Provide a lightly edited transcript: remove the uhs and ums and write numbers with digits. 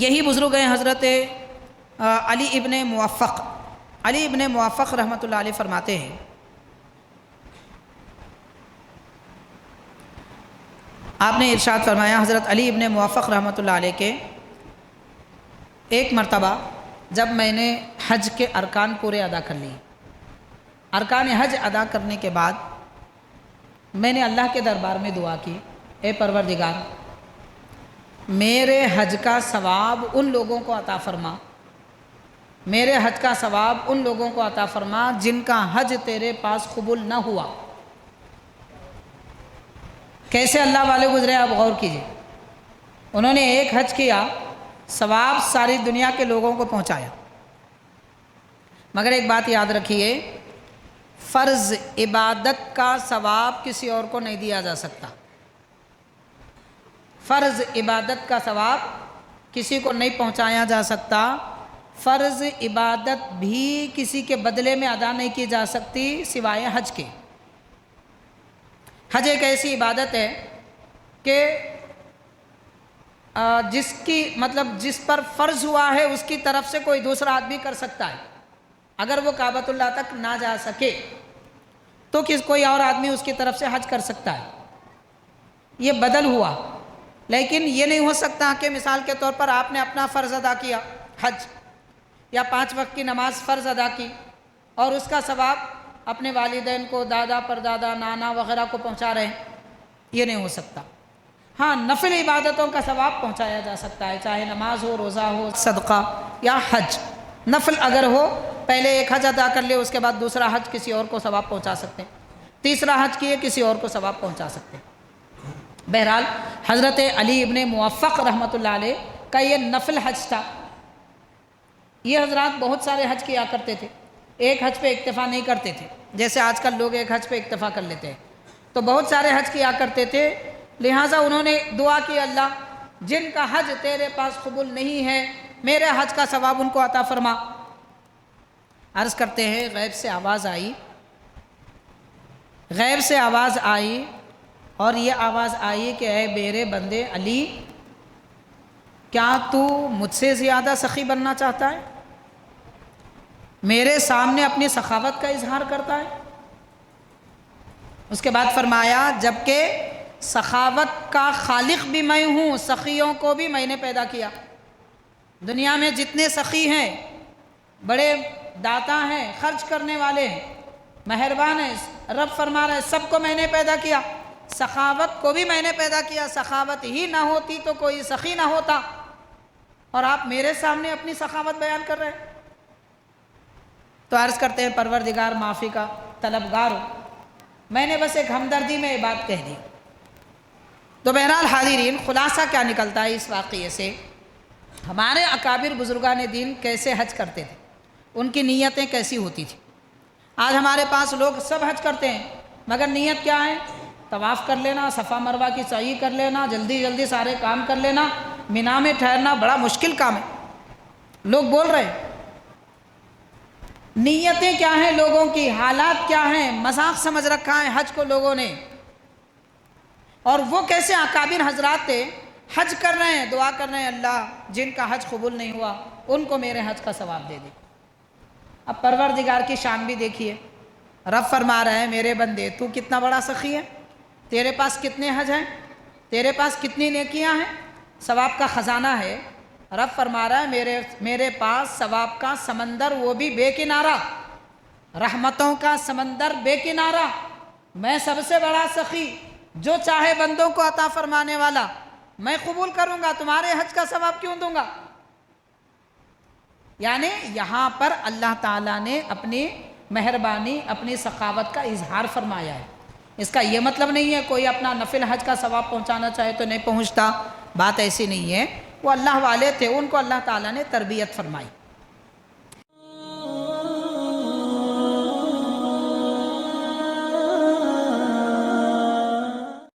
یہی بزرگ ہیں حضرت علی ابن موفق رحمۃ اللہ علیہ فرماتے ہیں، آپ نے ارشاد فرمایا حضرت علی ابن موفق رحمۃ اللہ علیہ کے، ایک مرتبہ جب میں نے حج کے ارکان پورے ادا کر لیے، ارکان حج ادا کرنے کے بعد میں نے اللہ کے دربار میں دعا کی، اے پروردگار میرے حج کا ثواب ان لوگوں کو عطا فرما، میرے حج کا ثواب ان لوگوں کو عطا فرما جن کا حج تیرے پاس قبول نہ ہوا۔ کیسے اللہ والے گزرے آپ غور کیجئے، انہوں نے ایک حج کیا، ثواب ساری دنیا کے لوگوں کو پہنچایا، مگر ایک بات یاد رکھیے، فرض عبادت کا ثواب کسی اور کو نہیں دیا جا سکتا، فرض عبادت کا ثواب کسی کو نہیں پہنچایا جا سکتا، فرض عبادت بھی کسی کے بدلے میں ادا نہیں کی جا سکتی سوائے حج کے۔ حج ایک ایسی عبادت ہے کہ جس پر فرض ہوا ہے اس کی طرف سے کوئی دوسرا آدمی کر سکتا ہے، اگر وہ کعبۃ اللہ تک نہ جا سکے تو کوئی اور آدمی اس کی طرف سے حج کر سکتا ہے، یہ بدل ہوا۔ لیکن یہ نہیں ہو سکتا کہ مثال کے طور پر آپ نے اپنا فرض ادا کیا حج، یا 5 وقت کی نماز فرض ادا کی اور اس کا ثواب اپنے والدین کو، دادا پردادا نانا وغیرہ کو پہنچا رہے ہیں، یہ نہیں ہو سکتا۔ ہاں نفل عبادتوں کا ثواب پہنچایا جا سکتا ہے، چاہے نماز ہو، روزہ ہو، صدقہ یا حج، نفل اگر ہو، پہلے ایک حج ادا کر لے اس کے بعد دوسرا حج کسی اور کو ثواب پہنچا سکتے ہیں، تیسرا حج کیے کسی اور کو ثواب پہنچا سکتے ہیں۔ بہرحال حضرت علی ابن موفق رحمۃ اللہ علیہ کا یہ نفل حج تھا۔ یہ حضرات بہت سارے حج کیا کرتے تھے، ایک حج پہ اکتفا نہیں کرتے تھے، جیسے آج کل لوگ ایک حج پہ اکتفا کر لیتے ہیں، تو بہت سارے حج کیا کرتے تھے، لہٰذا انہوں نے دعا کی، اللہ جن کا حج تیرے پاس قبول نہیں ہے میرے حج کا ثواب ان کو عطا فرما۔ عرض کرتے ہیں غیب سے آواز آئی اور یہ آواز آئی کہ اے میرے بندے علی، کیا تو مجھ سے زیادہ سخی بننا چاہتا ہے؟ میرے سامنے اپنی سخاوت کا اظہار کرتا ہے؟ اس کے بعد فرمایا جبکہ سخاوت کا خالق بھی میں ہوں، سخیوں کو بھی میں نے پیدا کیا، دنیا میں جتنے سخی ہیں، بڑے داتا ہیں، خرچ کرنے والے ہیں، مہربان ہیں، رب فرما رہے سب کو میں نے پیدا کیا، سخاوت کو بھی میں نے پیدا کیا، سخاوت ہی نہ ہوتی تو کوئی سخی نہ ہوتا، اور آپ میرے سامنے اپنی سخاوت بیان کر رہے ہیں۔ تو عرض کرتے ہیں پروردگار معافی کا طلبگار ہوں، میں نے بس ایک ہمدردی میں یہ بات کہہ دی۔ تو بہرحال حاضرین، خلاصہ کیا نکلتا ہے اس واقعے سے؟ ہمارے اکابر بزرگان دین کیسے حج کرتے تھے، ان کی نیتیں کیسی ہوتی تھی۔ آج ہمارے پاس لوگ سب حج کرتے ہیں مگر نیت کیا ہے؟ طواف کر لینا، صفا مروہ کی سعی کر لینا، جلدی جلدی سارے کام کر لینا، مینا میں ٹھہرنا بڑا مشکل کام ہے۔ لوگ بول رہے ہیں، نیتیں کیا ہیں لوگوں کی، حالات کیا ہیں، مذاق سمجھ رکھا ہے حج کو لوگوں نے۔ اور وہ کیسے اکابر حضرات تھے، حج کر رہے ہیں، دعا کر رہے ہیں اللہ جن کا حج قبول نہیں ہوا ان کو میرے حج کا ثواب دے دے۔ اب پروردگار کی شان بھی دیکھیے، رب فرما رہے ہیں میرے بندے تو کتنا بڑا سخی ہے، تیرے پاس کتنے حج ہیں، تیرے پاس کتنی نیکیاں ہیں، ثواب کا خزانہ ہے۔ رب فرما رہا ہے میرے پاس ثواب کا سمندر، وہ بھی بے کنارہ، رحمتوں کا سمندر بے کنارہ، میں سب سے بڑا سخی، جو چاہے بندوں کو عطا فرمانے والا، میں قبول کروں گا، تمہارے حج کا ثواب کیوں دوں گا؟ یعنی یہاں پر اللہ تعالیٰ نے اپنی مہربانی، اپنی سخاوت کا اظہار فرمایا ہے۔ اس کا یہ مطلب نہیں ہے کوئی اپنا نفل حج کا ثواب پہنچانا چاہے تو نہیں پہنچتا، بات ایسی نہیں ہے۔ وہ اللہ والے تھے، ان کو اللہ تعالیٰ نے تربیت فرمائی۔